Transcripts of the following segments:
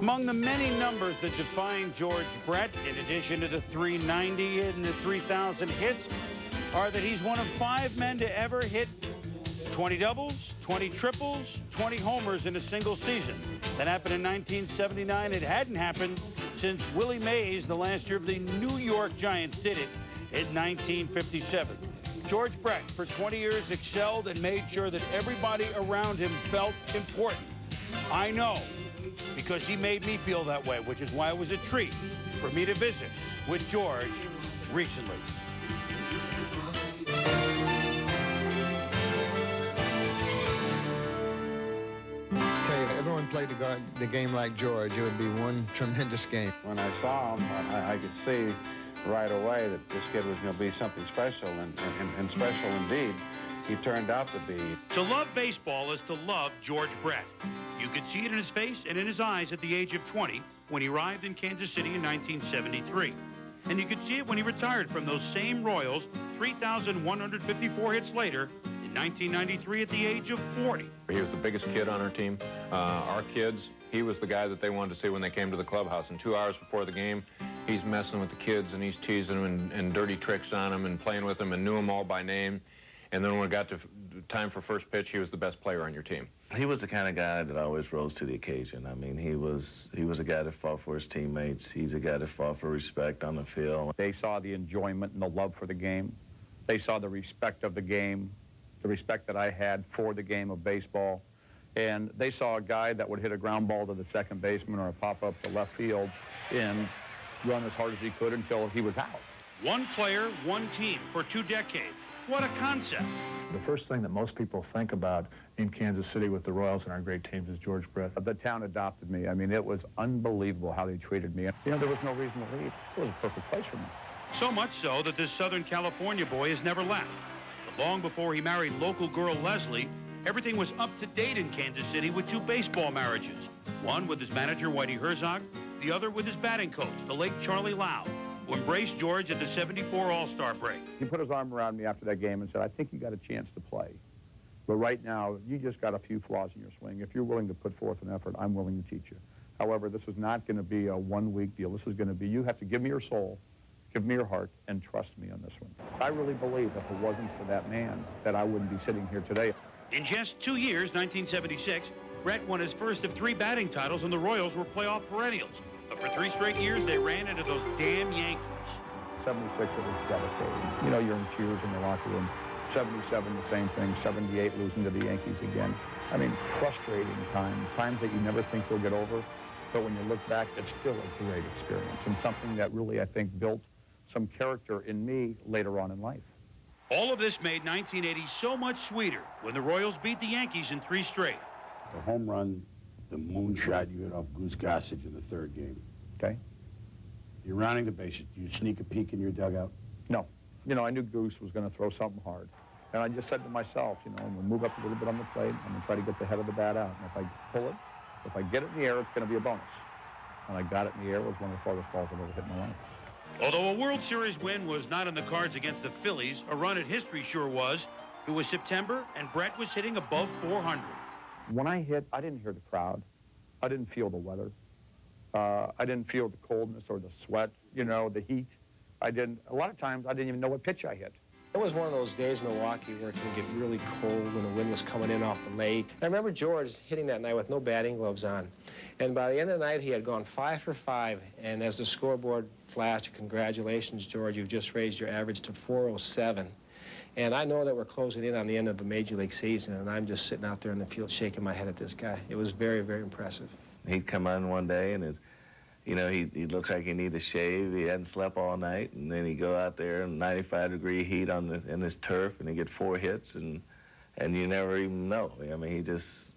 Among the many numbers that define George Brett, in addition to the 390 and the 3,000 hits, are that he's one of 5 men to ever hit 20 doubles, 20 triples, 20 homers in a single season. That happened in 1979. It hadn't happened since Willie Mays, the last year of the New York Giants, did it in 1957. George Brett, for 20 years, excelled and made sure that everybody around him felt important. I know, because he made me feel that way, which is why it was a treat for me to visit with George recently. Tell you, if everyone played the game like George, it would be one tremendous game. When I saw him, I could see right away that this kid was going to be something special, and special indeed he turned out to be. To love baseball is to love George Brett. You could see it in his face and in his eyes at the age of 20 when he arrived in Kansas City in 1973. And you could see it when he retired from those same Royals 3,154 hits later in 1993 at the age of 40. He was the biggest kid on our team. Our kids, he was the guy that they wanted to see when they came to the clubhouse. And 2 hours before the game, he's messing with the kids and he's teasing them and dirty tricks on them and playing with them and knew them all by name. And then when it got to time for first pitch, he was the best player on your team. He was the kind of guy that always rose to the occasion. I mean, he was a guy that fought for his teammates. He's a guy that fought for respect on the field. They saw the enjoyment and the love for the game. They saw the respect of the game, the respect that I had for the game of baseball. And they saw a guy that would hit a ground ball to the second baseman or a pop-up to left field and run as hard as he could until he was out. One player, one team for 2 decades. What a concept. The first thing that most people think about in Kansas City with the Royals and our great teams is George Brett. The town adopted me. I mean, it was unbelievable how they treated me. You know, there was no reason to leave. It was a perfect place for me. So much so that this Southern California boy has never left. But long before he married local girl Leslie, everything was up to date in Kansas City with 2 baseball marriages. One with his manager, Whitey Herzog, the other with his batting coach, the late Charlie Lau, who embraced George at the '74 All-Star break. He put his arm around me after that game and said, I think you got a chance to play. But right now, you just got a few flaws in your swing. If you're willing to put forth an effort, I'm willing to teach you. However, this is not going to be a one-week deal. This is going to be, you have to give me your soul, give me your heart, and trust me on this one. I really believe if it wasn't for that man, that I wouldn't be sitting here today. In just 2 years, 1976, Brett won his first of 3 batting titles, and the Royals were playoff perennials. But for 3 straight years, they ran into those damn Yankees. 76, it was devastating. You know, you're in tears in the locker room. 77, the same thing. 78, losing to the Yankees again. I mean, frustrating times that you never think you'll get over. But when you look back, it's still a great experience and something that really, I think, built some character in me later on in life. All of this made 1980 so much sweeter when the Royals beat the Yankees in 3 straight. The home run, the moonshot you hit off Goose Gossage in the 3rd game. Okay. You're rounding the bases. Do you sneak a peek in your dugout? No. You know, I knew Goose was going to throw something hard. And I just said to myself, you know, I'm going to move up a little bit on the plate. I'm going to try to get the head of the bat out. And if I pull it, if I get it in the air, it's going to be a bonus. And I got it in the air. It was one of the farthest balls I've ever hit in my life. Although a World Series win was not in the cards against the Phillies, a run at history sure was. It was September, and Brett was hitting above 400. When I hit, I didn't hear the crowd. I didn't feel the weather. I didn't feel the coldness or the sweat, you know, the heat. A lot of times, I didn't even know what pitch I hit. It was one of those days in Milwaukee where it can get really cold when the wind was coming in off the lake. I remember George hitting that night with no batting gloves on. And by the end of the night, he had gone 5 for 5. And as the scoreboard flashed, congratulations, George, you've just raised your average to 407. And I know that we're closing in on the end of the Major League season, and I'm just sitting out there in the field shaking my head at this guy. It was very, very impressive. He'd come on one day and you know, he looked like he needed a shave. He hadn't slept all night, and then he'd go out there in 95-degree heat in this turf, and he'd get 4 hits, and you never even know. I mean,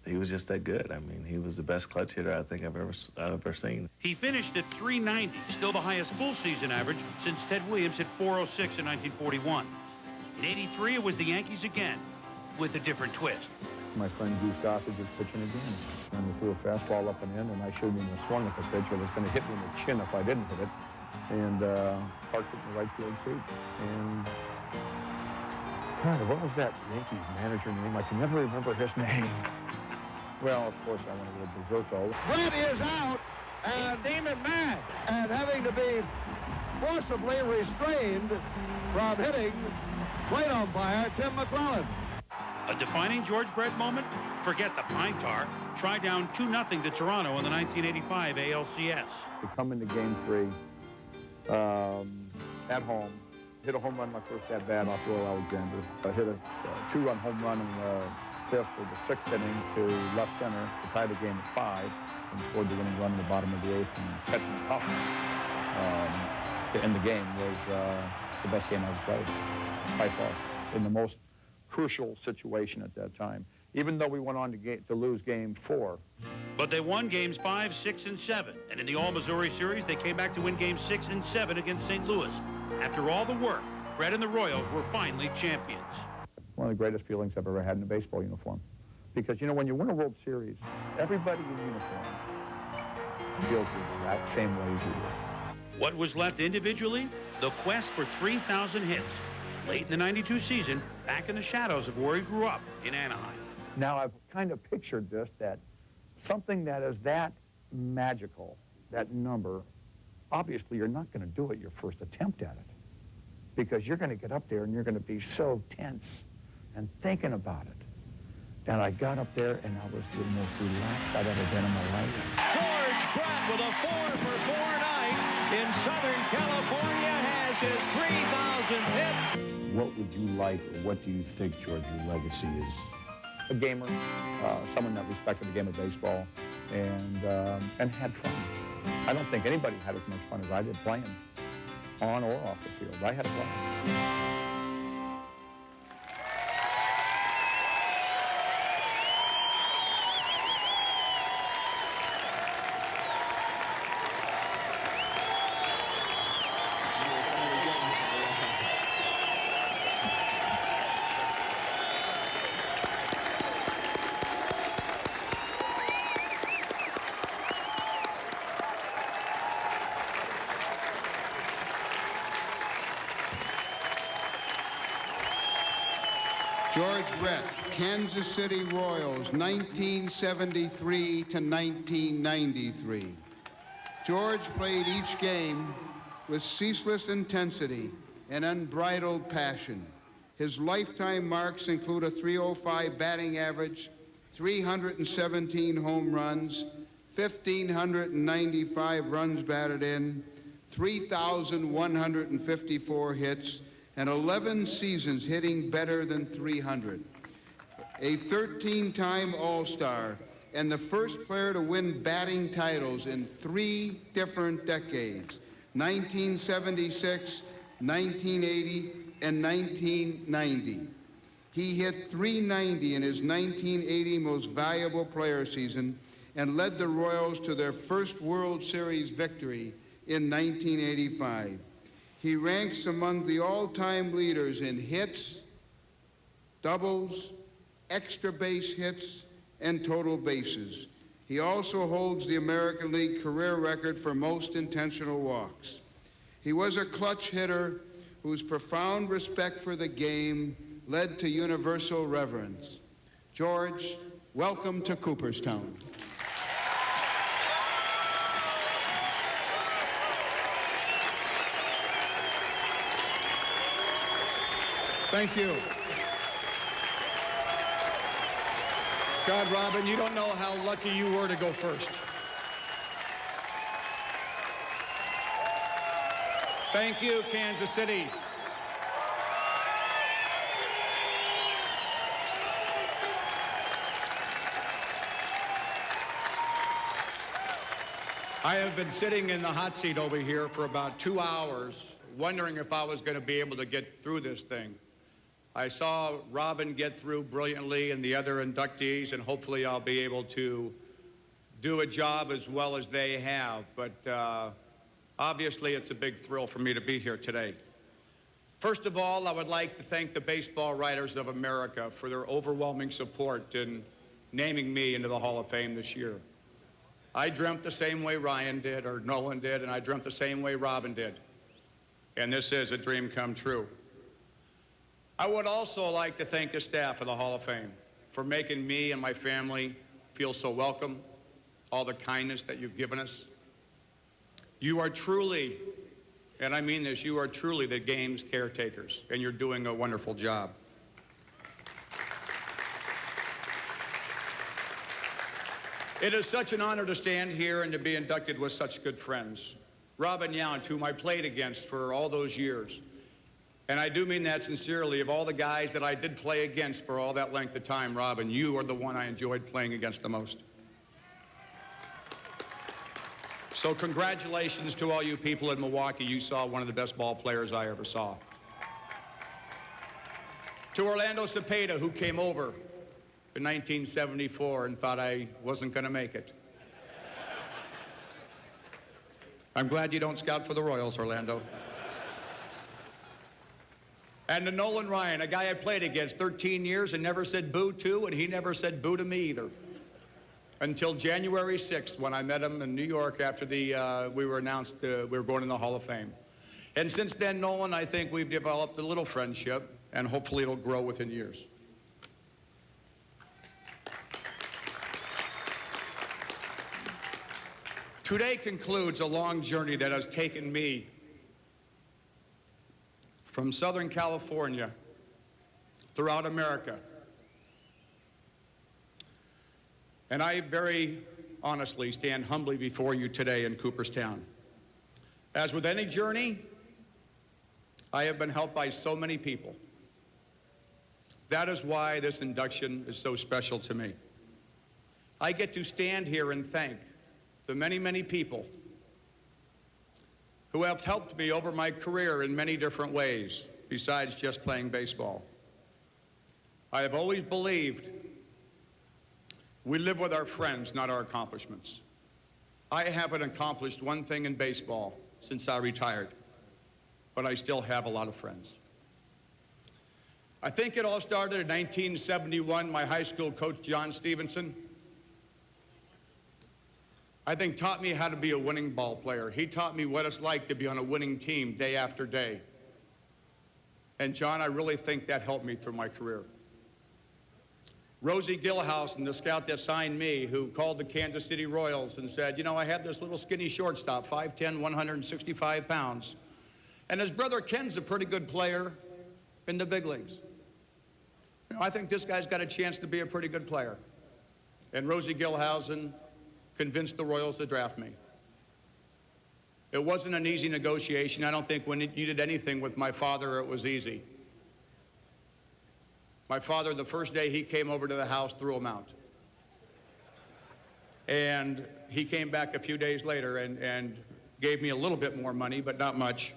he was just that good. I mean, he was the best clutch hitter I think I've ever seen. He finished at 390, still the highest full season average since Ted Williams hit 406 in 1941. In '83, it was the Yankees again, with a different twist. My friend Goose Gossage is pitching again. And he threw a fastball up and in, and I showed him the swung at the pitch. It was going to hit me in the chin if I didn't hit it. And parked it in the right field seat. And God, what was that Yankees manager name? I can never remember his name. Well, of course, I went a little berserko. Brett is out. And, He's steaming mad. and having to be forcibly restrained from hitting plate umpire Tim McClellan. A defining George Brett moment? Forget the pine tar. Try down 2-0 to Toronto in the 1985 ALCS. To come into game 3 at home, hit a home run my first at bat off Will Alexander. I hit a 2-run home run in the 5th or the 6th inning to left center to tie the game at 5, and scored the winning run in the bottom of the 8th, and catching the top to end the game was the best game I've played by far, in the most crucial situation at that time. Even though we went on to lose game 4. But they won games 5, 6, and 7. And in the All-Missouri series, they came back to win games 6 and 7 against St. Louis. After all the work, Brett and the Royals were finally champions. One of the greatest feelings I've ever had in a baseball uniform. Because, you know, when you win a World Series, everybody in uniform feels the exact same way as you do. What was left individually? The quest for 3,000 hits. Late in the 92 season, back in the shadows of where he grew up in Anaheim. Now, I've kind of pictured this, that something that is that magical, that number, obviously you're not going to do it your first attempt at it. Because you're going to get up there and you're going to be so tense and thinking about it. And I got up there and I was the most relaxed I've ever been in my life. George Brett with a 4-for-4 night in Southern California has his 3,000th hit. What would you like, or what do you think, George, your legacy is? A gamer, someone that respected the game of baseball and had fun. I don't think anybody had as much fun as I did playing, on or off the field. I had a blast. George Brett, Kansas City Royals, 1973 to 1993. George played each game with ceaseless intensity and unbridled passion. His lifetime marks include a .305 batting average, 317 home runs, 1,595 runs batted in, 3,154 hits, and 11 seasons hitting better than 300. A 13-time All-Star and the first player to win batting titles in 3 different decades, 1976, 1980, and 1990. He hit .390 in his 1980 Most Valuable Player season and led the Royals to their first World Series victory in 1985. He ranks among the all-time leaders in hits, doubles, extra base hits, and total bases. He also holds the American League career record for most intentional walks. He was a clutch hitter whose profound respect for the game led to universal reverence. George, welcome to Cooperstown. Thank you. God, Robin, you don't know how lucky you were to go first. Thank you, Kansas City. I have been sitting in the hot seat over here for about 2 hours, wondering if I was going to be able to get through this thing. I saw Robin get through brilliantly and the other inductees, and hopefully I'll be able to do a job as well as they have. But obviously it's a big thrill for me to be here today. First of all, I would like to thank the Baseball Writers of America for their overwhelming support in naming me into the Hall of Fame this year. I dreamt the same way Ryan did, or Nolan did, and I dreamt the same way Robin did. And this is a dream come true. I would also like to thank the staff of the Hall of Fame for making me and my family feel so welcome, all the kindness that you've given us. You are truly, and I mean this, you are truly the game's caretakers, and you're doing a wonderful job. It is such an honor to stand here and to be inducted with such good friends. Robin Yount, whom I played against for all those years. And I do mean that sincerely. Of all the guys that I did play against for all that length of time, Robin, you are the one I enjoyed playing against the most. So congratulations to all you people in Milwaukee. You saw one of the best ball players I ever saw. To Orlando Cepeda, who came over in 1974 and thought I wasn't going to make it. I'm glad you don't scout for the Royals, Orlando. And to Nolan Ryan, a guy I played against 13 years and never said boo to, and he never said boo to me either. Until January 6th, when I met him in New York after we were announced we were going in the Hall of Fame. And since then, Nolan, I think we've developed a little friendship, and hopefully it'll grow within years. Today concludes a long journey that has taken me from Southern California throughout America. And I very honestly stand humbly before you today in Cooperstown. As with any journey, I have been helped by so many people. That is why this induction is so special to me. I get to stand here and thank the many, many people who have helped me over my career in many different ways besides just playing baseball. I have always believed we live with our friends, not our accomplishments. I haven't accomplished one thing in baseball since I retired, but I still have a lot of friends. I think it all started in 1971. My high school coach, John Stevenson, I think taught me how to be a winning ball player. He taught me what it's like to be on a winning team day after day. And John, I really think that helped me through my career. Rosie Gilhousen, the scout that signed me, who called the Kansas City Royals and said, you know, I have this little skinny shortstop, 5'10", 165 pounds. And his brother Ken's a pretty good player in the big leagues. You know, I think this guy's got a chance to be a pretty good player. And Rosie Gilhousen convinced the Royals to draft me. It wasn't an easy negotiation. I don't think when you did anything with my father, it was easy. My father, the first day he came over to the house, threw him out. And he came back a few days later and gave me a little bit more money, but not much.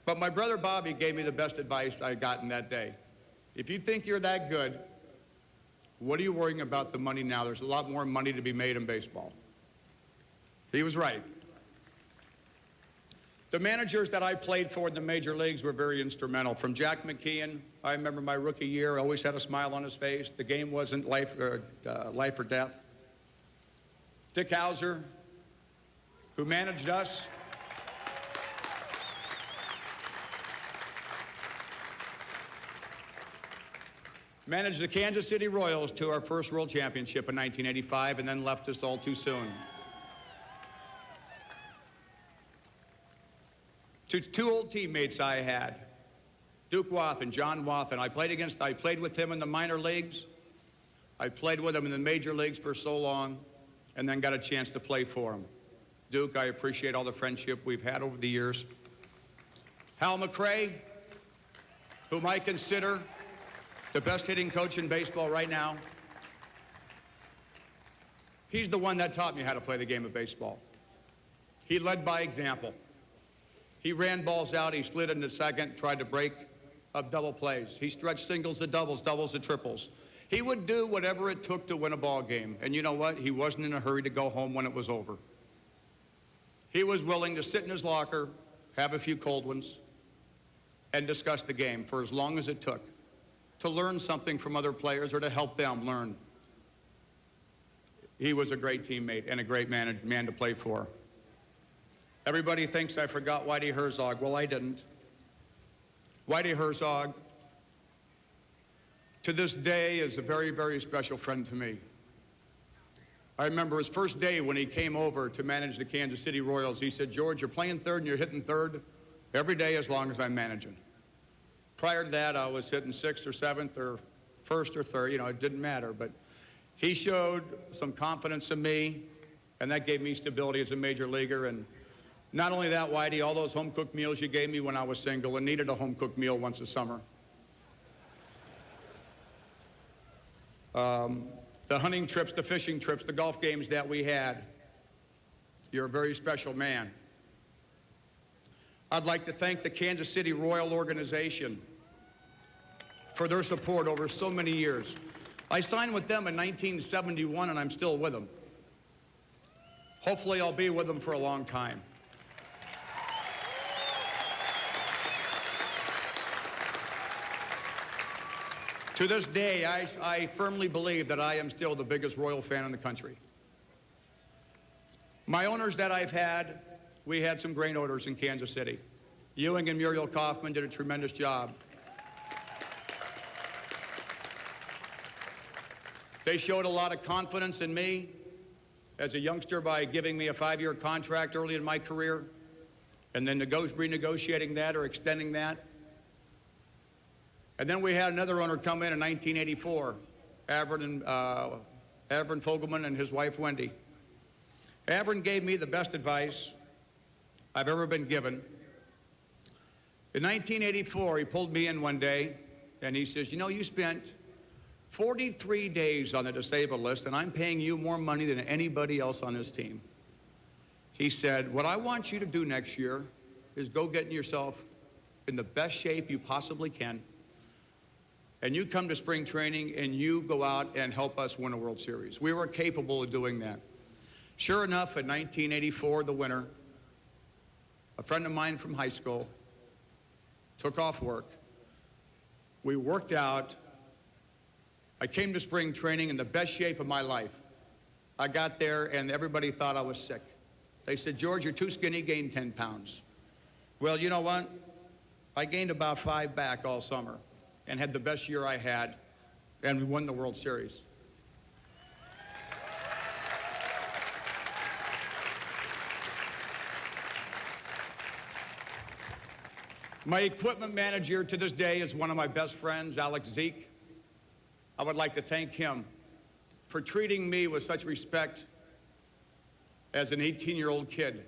But my brother Bobby gave me the best advice I gotten that day. If you think you're that good, what are you worrying about the money now? There's a lot more money to be made in baseball. He was right. The managers that I played for in the major leagues were very instrumental. From Jack McKeon, I remember my rookie year, always had a smile on his face. The game wasn't life or death. Dick Hauser, who managed us. Managed the Kansas City Royals to our first World Championship in 1985 and then left us all too soon. Two old teammates I had, Duke Wathen, John Wathen. I played with him in the minor leagues. I played with him in the major leagues for so long and then got a chance to play for him. Duke, I appreciate all the friendship we've had over the years. Hal McRae, whom I consider the best hitting coach in baseball right now. He's the one that taught me how to play the game of baseball. He led by example. He ran balls out, he slid into second, tried to break up double plays. He stretched singles to doubles, doubles to triples. He would do whatever it took to win a ball game. And you know what? He wasn't in a hurry to go home when it was over. He was willing to sit in his locker, have a few cold ones, and discuss the game for as long as it took to learn something from other players or to help them learn. He was a great teammate and a great man to play for. Everybody thinks I forgot Whitey Herzog. Well, I didn't. Whitey Herzog, to this day, is a very, very special friend to me. I remember his first day when he came over to manage the Kansas City Royals. He said, George, you're playing third and you're hitting third every day as long as I'm managing. Prior to that, I was hitting sixth or seventh or first or third. You know, it didn't matter. But he showed some confidence in me, and that gave me stability as a major leaguer. And not only that, Whitey, all those home-cooked meals you gave me when I was single and needed a home-cooked meal once a summer. The hunting trips, the fishing trips, the golf games that we had. You're a very special man. I'd like to thank the Kansas City Royal organization for their support over so many years. I signed with them in 1971, and I'm still with them. Hopefully, I'll be with them for a long time. To this day, I firmly believe that I am still the biggest Royal fan in the country. My owners that I've had, we had some great owners in Kansas City. Ewing and Muriel Kaufman did a tremendous job. They showed a lot of confidence in me as a youngster by giving me a 5-year contract early in my career and then renegotiating that or extending that. And then we had another owner come in 1984, Avron Fogelman and his wife, Wendy. Avron gave me the best advice I've ever been given. In 1984, he pulled me in one day, and he says, you know, you spent 43 days on the disabled list, and I'm paying you more money than anybody else on this team. He said, what I want you to do next year is go get yourself in the best shape you possibly can, and you come to spring training and you go out and help us win a World Series. We were capable of doing that. Sure enough, in 1984, the winter, a friend of mine from high school took off work. We worked out. I came to spring training in the best shape of my life. I got there and everybody thought I was sick. They said, George, you're too skinny, gain 10 pounds. Well, you know what? I gained about 5 back all summer and had the best year I had, and we won the World Series. My equipment manager to this day is one of my best friends, Alex Zeke. I would like to thank him for treating me with such respect as an 18-year-old kid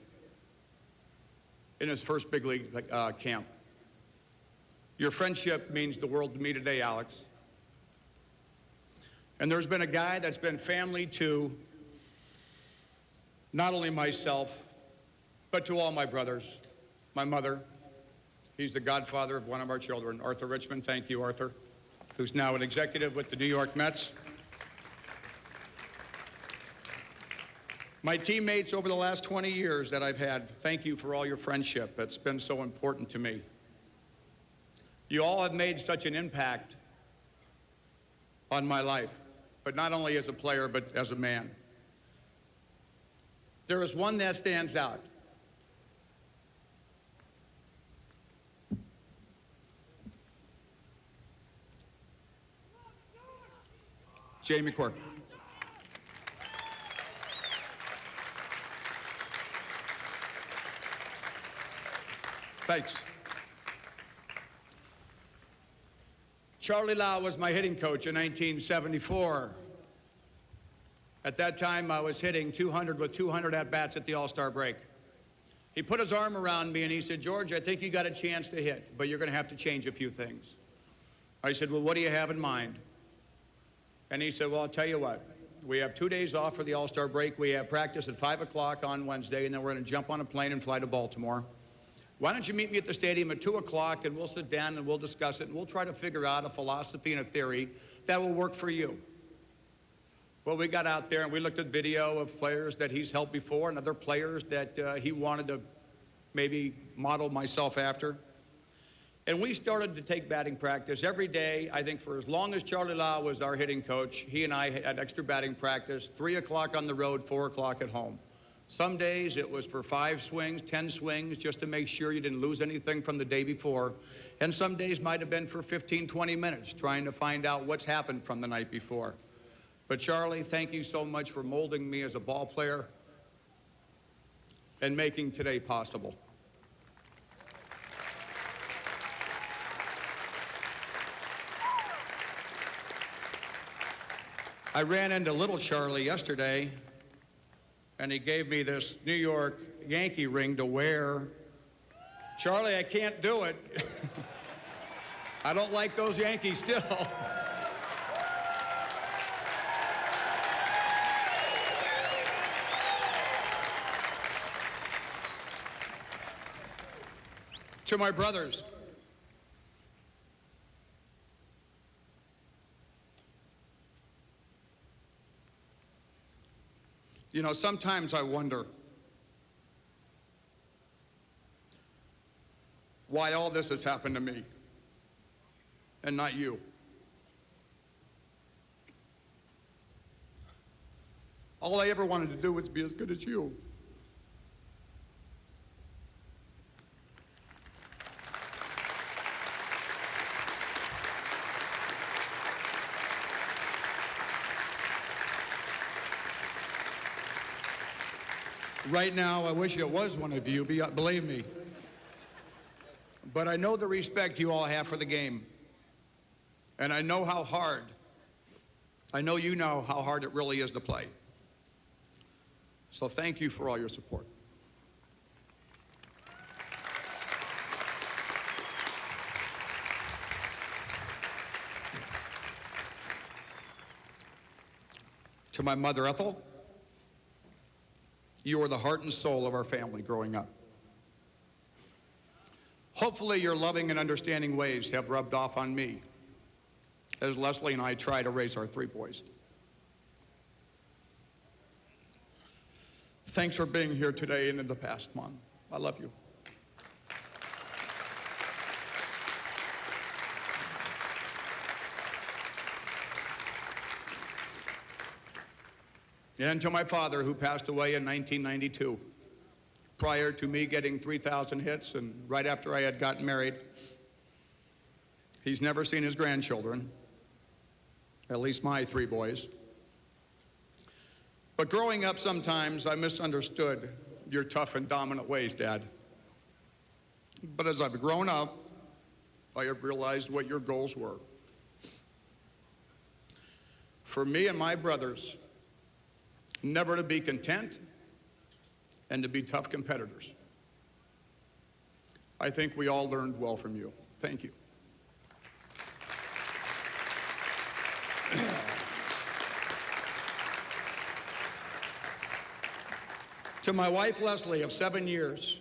in his first big league camp. Your friendship means the world to me today, Alex. And there's been a guy that's been family to not only myself, but to all my brothers, my mother. He's the godfather of one of our children, Arthur Richmond. Thank you, Arthur, who's now an executive with the New York Mets. My teammates over the last 20 years that I've had, thank you for all your friendship. It's been so important to me. You all have made such an impact on my life, but not only as a player, but as a man. There is one that stands out. Jamie Quirk. Thanks. Charlie Lau was my hitting coach in 1974. At that time, I was hitting 200 with 200 at-bats at the All-Star break. He put his arm around me and he said, George, I think you got a chance to hit, but you're going to have to change a few things. I said, well, what do you have in mind? And he said, well, I'll tell you what. We have 2 days off for the All-Star break. We have practice at 5 o'clock on Wednesday, and then we're going to jump on a plane and fly to Baltimore. Why don't you meet me at the stadium at 2 o'clock, and we'll sit down and we'll discuss it, and we'll try to figure out a philosophy and a theory that will work for you. Well, we got out there, and we looked at video of players that he's helped before and other players that he wanted to maybe model myself after. And we started to take batting practice every day. I think for as long as Charlie Lau was our hitting coach, he and I had extra batting practice, 3 o'clock on the road, 4 o'clock at home. Some days it was for 5 swings, 10 swings, just to make sure you didn't lose anything from the day before. And some days might have been for 15, 20 minutes, trying to find out what's happened from the night before. But Charlie, thank you so much for molding me as a ball player and making today possible. I ran into little Charlie yesterday, and he gave me this New York Yankee ring to wear. Charlie, I can't do it. I don't like those Yankees still. To my brothers, you know, sometimes I wonder why all this has happened to me and not you. All I ever wanted to do was be as good as you. Right now, I wish it was one of you, believe me. But I know the respect you all have for the game. And I know how hard, I know you know how hard it really is to play. So thank you for all your support. To my mother, Ethel, you are the heart and soul of our family growing up. Hopefully your loving and understanding ways have rubbed off on me as Leslie and I try to raise our three boys. Thanks for being here today and in the past month. I love you. And to my father, who passed away in 1992, prior to me getting 3,000 hits and right after I had gotten married. He's never seen his grandchildren, at least my three boys. But growing up, sometimes I misunderstood your tough and dominant ways, Dad. But as I've grown up, I have realized what your goals were. For me and my brothers, never to be content and to be tough competitors. I think we all learned well from you. Thank you. To my wife, Leslie, of 7 years.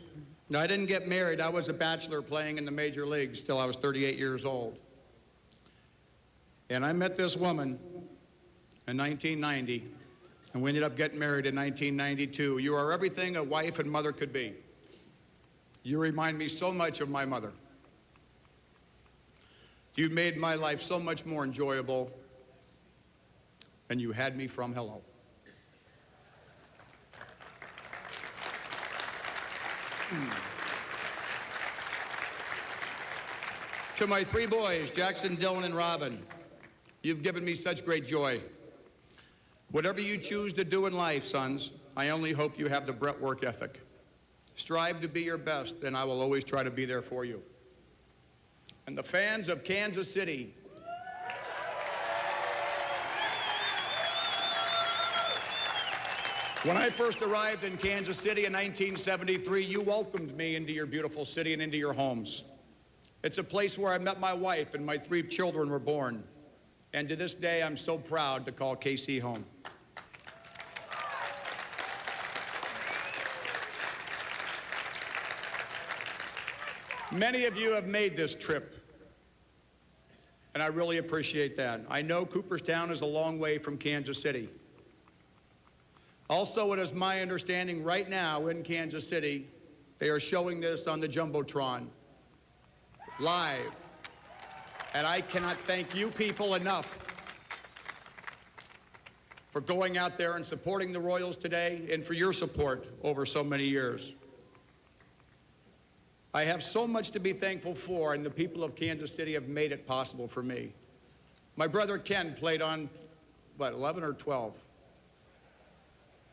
Now, I didn't get married. I was a bachelor playing in the major leagues till I was 38 years old. And I met this woman in 1990. And we ended up getting married in 1992. You are everything a wife and mother could be. You remind me so much of my mother. You made my life so much more enjoyable, and you had me from hello. To my three boys, Jackson, Dylan, and Robin, you've given me such great joy. Whatever you choose to do in life, sons, I only hope you have the Brett work ethic. Strive to be your best, and I will always try to be there for you. And the fans of Kansas City, when I first arrived in Kansas City in 1973, you welcomed me into your beautiful city and into your homes. It's a place where I met my wife and my three children were born. And to this day, I'm so proud to call KC home. Many of you have made this trip, and I really appreciate that. I know Cooperstown is a long way from Kansas City. Also, it is my understanding right now in Kansas City, they are showing this on the Jumbotron, live. And I cannot thank you people enough for going out there and supporting the Royals today and for your support over so many years. I have so much to be thankful for, and the people of Kansas City have made it possible for me. My brother Ken played on what, 11 or 12?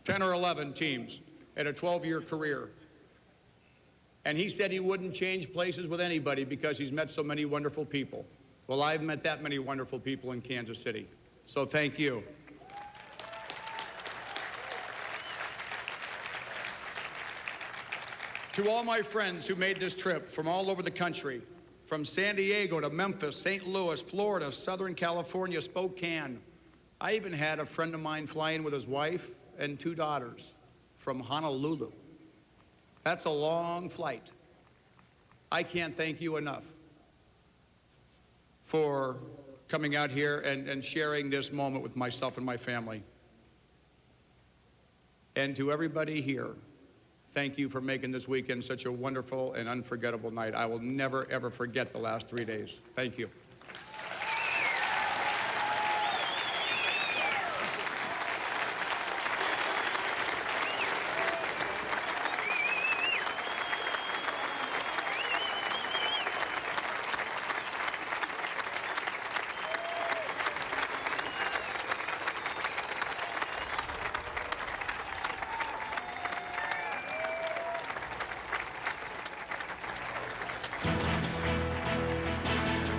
10 or 11 teams in a 12-year career. And he said he wouldn't change places with anybody because he's met so many wonderful people. Well, I've met that many wonderful people in Kansas City. So thank you. To all my friends who made this trip from all over the country, from San Diego to Memphis, St. Louis, Florida, Southern California, Spokane. I even had a friend of mine flying with his wife and 2 daughters from Honolulu. That's a long flight. I can't thank you enough for coming out here and sharing this moment with myself and my family. And to everybody here, thank you for making this weekend such a wonderful and unforgettable night. I will never, ever forget the last 3 days. Thank you.